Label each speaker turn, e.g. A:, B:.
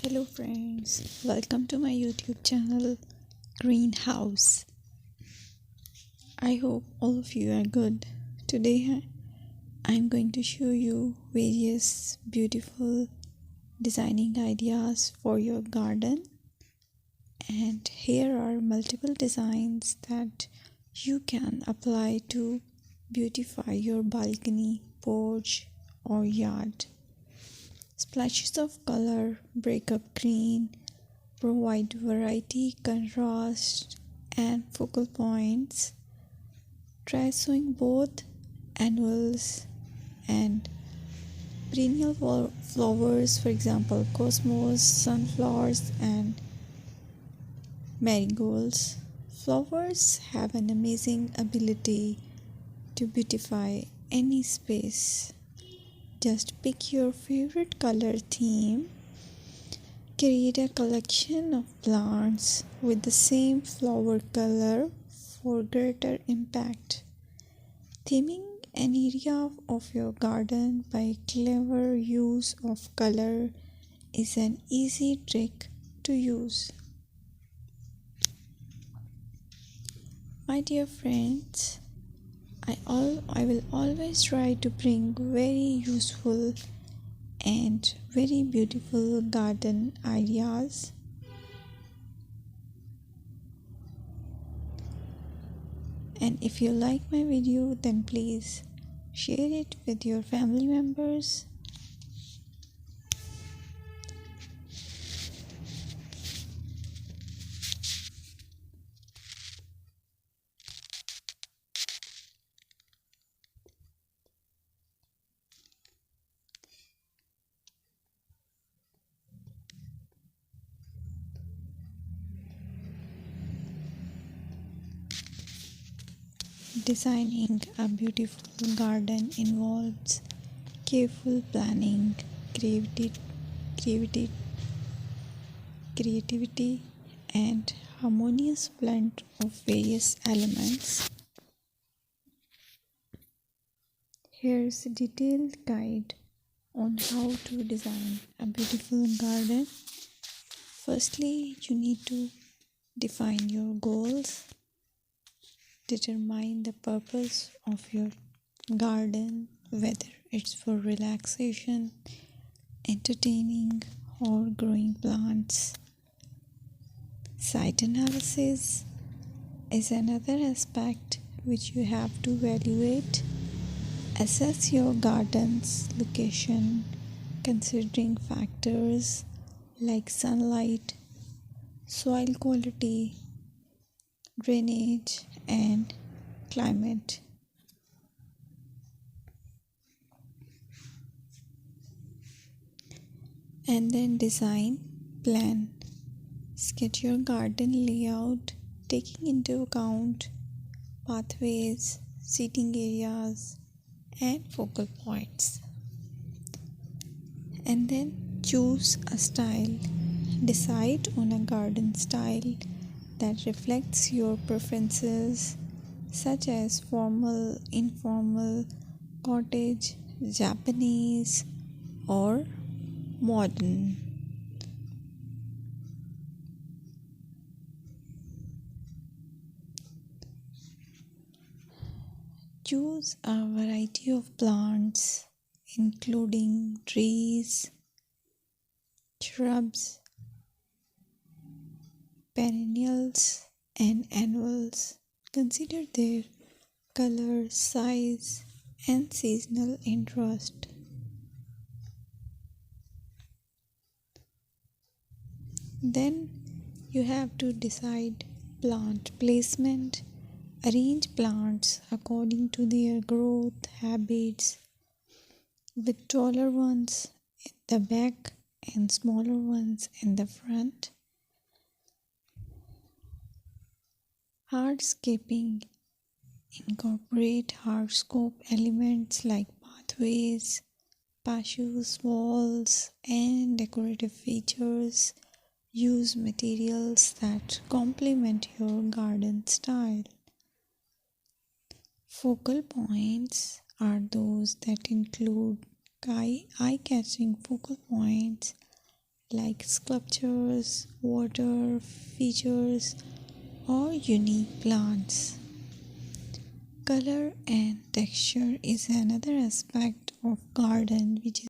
A: Hello friends, welcome to my YouTube channel Greenhouse. I hope all of you are good. Today I'm going to show you various beautiful designing ideas for your garden, and here are multiple designs that you can apply to beautify your balcony, porch or yard. Splashes of color break up green, provide variety, contrast, and focal points. Try sowing both annuals and perennial flowers, for example, cosmos, sunflowers, and marigolds. Flowers have an amazing ability to beautify any space. Just pick your favorite color theme. Create a collection of plants with the same flower color for greater impact. Theming an area of your garden by clever use of color is an easy trick to use. My dear friends, I will always try to bring very useful and very beautiful garden ideas. And if you like my video, then please share it with your family members. Designing a beautiful garden involves careful planning, creativity, creativity, and harmonious blend of various elements. Here's a detailed guide on how to design a beautiful garden. Firstly, you need to define your goals. Determine the purpose of your garden, whether it's for relaxation, entertaining, or growing plants. Site analysis is another aspect which you have to evaluate. Assess your garden's location, considering factors like sunlight, soil quality, drainage, and climate. And then design plan. Sketch your garden layout, taking into account pathways, seating areas, and focal points. And then choose a style. Decide on a garden style that reflects your preferences, such as formal, informal, cottage, Japanese, or modern. Choose a variety of plants, including trees, shrubs, perennials, and annuals. Consider their color, size, and seasonal interest. Then you have to decide plant placement. Arrange plants according to their growth habits, with taller ones in the back and smaller ones in the front. Hardscaping. Incorporate hardscape elements like pathways, patios, walls, and decorative features. Use materials that complement your garden style. Focal points are those that include eye-catching focal points like sculptures, water features, or unique plants. Color and texture is another aspect of garden which is